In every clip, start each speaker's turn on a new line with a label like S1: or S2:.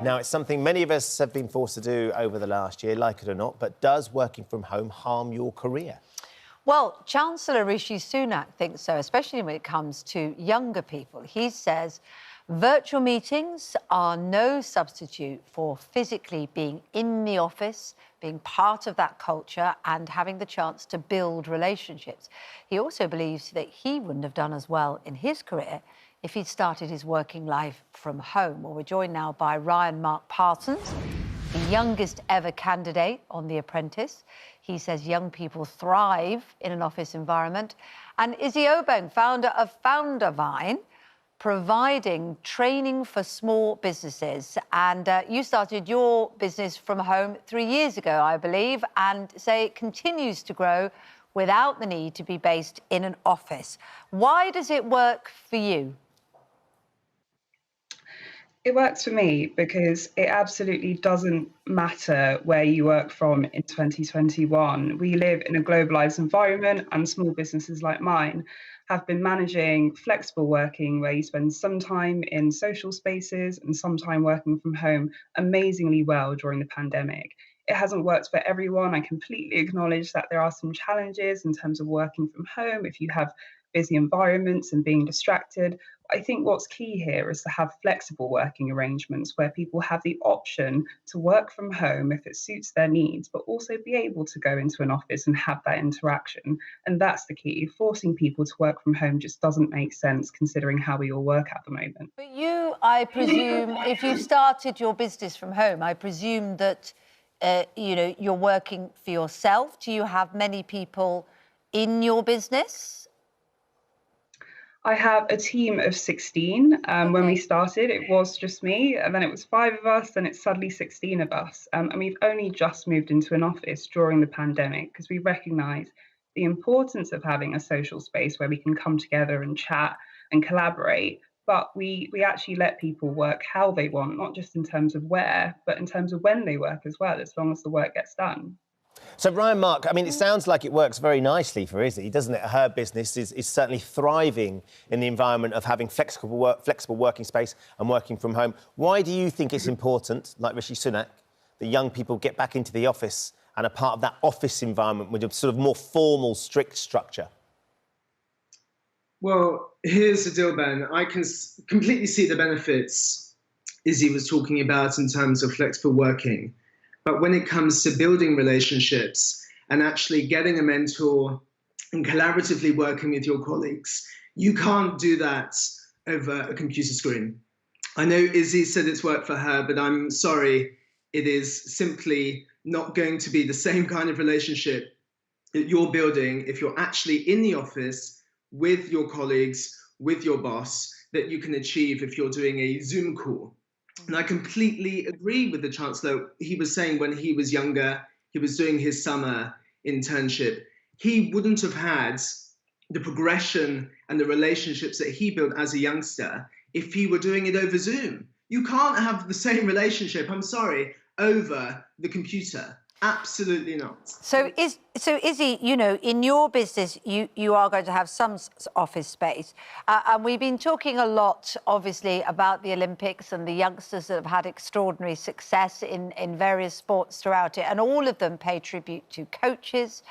S1: Now, it's something many of us have been forced to do over the last year, like it or not, but does working from home harm your career?
S2: Well, Chancellor Rishi Sunak thinks so, especially when it comes to younger people. He says virtual meetings are no substitute for physically being in the office, being part of that culture and having the chance to build relationships. He also believes that he wouldn't have done as well in his career if he'd started his working life from home. Well, we're joined now by Ryan Mark Parsons, the youngest ever candidate on The Apprentice. He says young people thrive in an office environment. And Izzy, founder of Foundervine, providing training for small businesses. And you started your business from home 3 years ago, I believe, and say it continues to grow without the need to be based in an office. Why does it work for you?
S3: It works for me because it absolutely doesn't matter where you work from in 2021. We live in a globalized environment, and small businesses like mine have been managing flexible working where you spend some time in social spaces and some time working from home amazingly well during the pandemic. It hasn't worked for everyone. I completely acknowledge that there are some challenges in terms of working from home if you have busy environments and being distracted. I think what's key here is to have flexible working arrangements where people have the option to work from home if it suits their needs, but also be able to go into an office and have that interaction. And that's the key. Forcing people to work from home just doesn't make sense considering how we all work at the moment.
S2: But you, I presume, if you started your business from home, I presume that, you're working for yourself. Do you have many people in your business?
S3: I have a team of 16. When we started, it was just me, and then it was 5 of us, and it's suddenly 16 of us. And we've only just moved into an office during the pandemic because we recognise the importance of having a social space where we can come together and chat and collaborate. But we actually let people work how they want, not just in terms of where, but in terms of when they work as well, as long as the work gets done.
S1: So, Ryan Mark, I mean, it sounds like it works very nicely for Izzy, doesn't it? Her business is certainly thriving in the environment of having flexible working space and working from home. Why do you think it's important, like Rishi Sunak, that young people get back into the office and are part of that office environment with a sort of more formal, strict structure?
S4: Well, here's the deal, Ben. I can completely see the benefits Izzy was talking about in terms of flexible working. But when it comes to building relationships and actually getting a mentor and collaboratively working with your colleagues, you can't do that over a computer screen. I know Izzy said it's worked for her, but I'm sorry, it is simply not going to be the same kind of relationship that you're building if you're actually in the office with your colleagues, with your boss, that you can achieve if you're doing a Zoom call. And I completely agree with the Chancellor. He was saying when he was younger, he was doing his summer internship, he wouldn't have had the progression and the relationships that he built as a youngster if he were doing it over Zoom. You can't have the same relationship, I'm sorry, over the computer. Absolutely not.
S2: So Izzy, in your business, you are going to have some office space. And we've been talking a lot, obviously, about the Olympics and the youngsters that have had extraordinary success in various sports throughout it. And all of them pay tribute to coaches.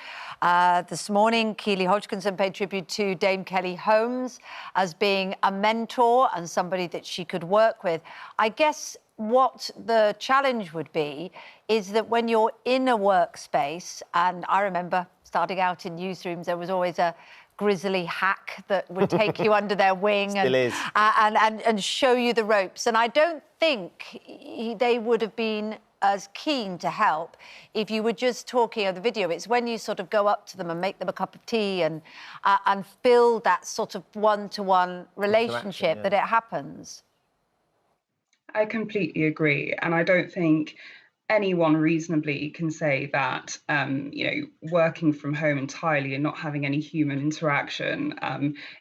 S2: This morning, Keely Hodgkinson paid tribute to Dame Kelly Holmes as being a mentor and somebody that she could work with. I guess what the challenge would be is that when you're in a workspace, and I remember starting out in newsrooms, there was always a grizzly hack that would take you under their wing and show you the ropes. And I don't think they would have been as keen to help if you were just talking on the video. It's when you sort of go up to them and make them a cup of tea and build that sort of one-to-one relationship that it happens.
S3: I completely agree. And I don't think anyone reasonably can say that, working from home entirely and not having any human interaction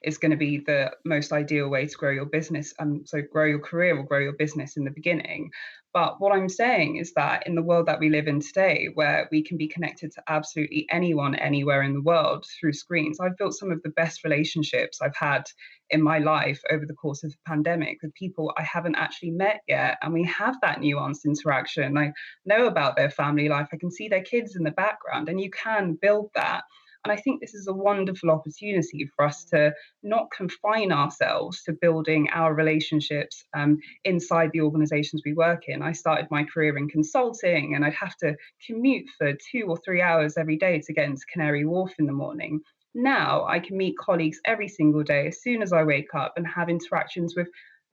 S3: is going to be the most ideal way to grow your business. So grow your career or grow your business in the beginning. But what I'm saying is that in the world that we live in today, where we can be connected to absolutely anyone, anywhere in the world through screens, I've built some of the best relationships I've had in my life over the course of the pandemic with people I haven't actually met yet. And we have that nuanced interaction. I know about their family life. I can see their kids in the background, and you can build that. And I think this is a wonderful opportunity for us to not confine ourselves to building our relationships inside the organizations we work in. I started my career in consulting, and I'd have to commute for 2 or 3 hours every day to get into Canary Wharf in the morning. Now I can meet colleagues every single day as soon as I wake up and have interactions with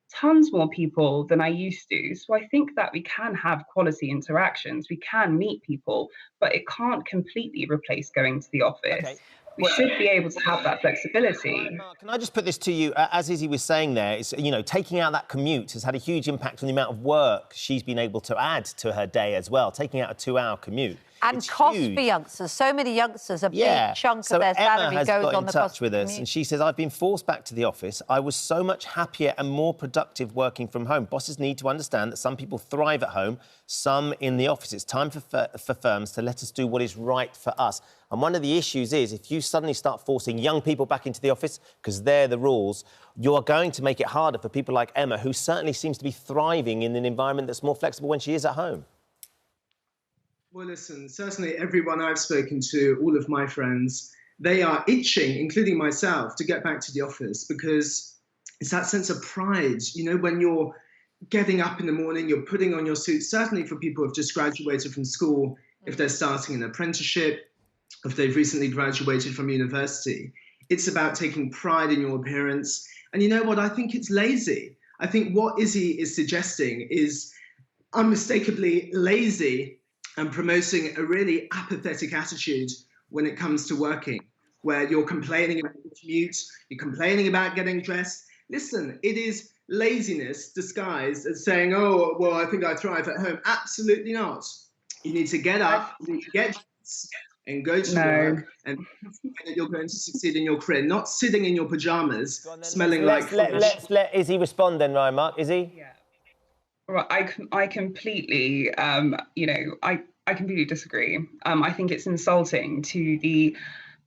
S3: tons more people than I used to. So I think that we can have quality interactions, we can meet people, but it can't completely replace going to the office.
S1: Okay.
S3: We should be able to have that flexibility.
S1: Mark, can I just put this to you? As Izzy was saying there, it's, you know, taking out that commute has had a huge impact on the amount of work she's been able to add to her day as well, taking out a 2-hour commute.
S2: And
S1: it's
S2: cost
S1: huge.
S2: for youngsters. So many youngsters, a big chunk
S1: So
S2: of their
S1: Emma
S2: salary
S1: has
S2: goes
S1: got
S2: on
S1: in
S2: the
S1: touch
S2: cost
S1: with
S2: of
S1: us,
S2: commute.
S1: and she says, I've been forced back to the office. I was so much happier and more productive working from home. Bosses need to understand that some people thrive at home, some in the office. It's time for firms to let us do what is right for us. And one of the issues is if you suddenly start forcing young people back into the office, because they're the rules, you're going to make it harder for people like Emma, who certainly seems to be thriving in an environment that's more flexible when she is at home.
S4: Well, listen, certainly everyone I've spoken to, all of my friends, they are itching, including myself, to get back to the office because it's that sense of pride. You know, when you're getting up in the morning, you're putting on your suit, certainly for people who have just graduated from school, if they're starting an apprenticeship, if they've recently graduated from university. It's about taking pride in your appearance. And you know what? I think it's lazy. I think what Izzy is suggesting is unmistakably lazy and promoting a really apathetic attitude when it comes to working, where you're complaining about the commute, you're complaining about getting dressed. Listen, it is laziness disguised as saying, oh, well, I think I thrive at home. Absolutely not. You need to get up, you need to get dressed and go to work and that you're going to succeed in your career, not sitting in your pajamas, smelling like...
S1: Let's let Izzy respond then, Ryan, Mark. Izzy?
S3: Yeah. Right, I completely, I completely disagree. I think it's insulting to the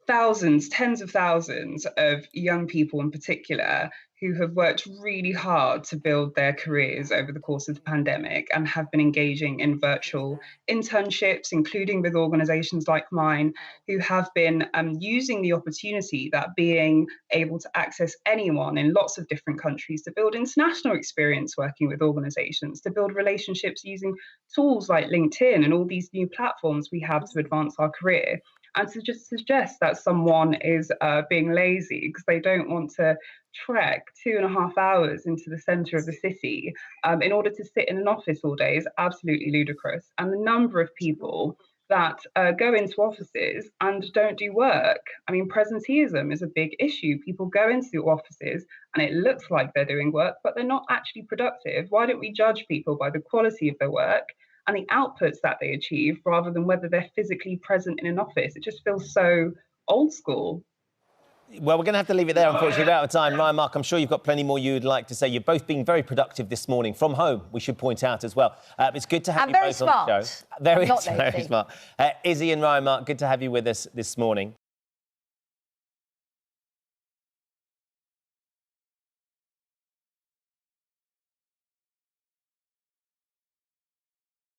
S3: thousands, tens of thousands of young people in particular who have worked really hard to build their careers over the course of the pandemic and have been engaging in virtual internships, including with organizations like mine, who have been using the opportunity that being able to access anyone in lots of different countries to build international experience working with organizations, to build relationships using tools like LinkedIn and all these new platforms we have to advance our career. And to just suggest that someone is being lazy because they don't want to trek 2.5 hours into the centre of the city in order to sit in an office all day is absolutely ludicrous. And the number of people that go into offices and don't do work. I mean, presenteeism is a big issue. People go into offices and it looks like they're doing work, but they're not actually productive. Why don't we judge people by the quality of their work and the outputs that they achieve rather than whether they're physically present in an office? It just feels so old school.
S1: Well, we're going to have to leave it there, unfortunately. We're out of time. Ryan, Mark, I'm sure you've got plenty more you'd like to say. You've both been very productive this morning, from home, we should point out as well. It's good to have you both on the show. Very smart. Izzy and Ryan, Mark, good to have you with us this morning.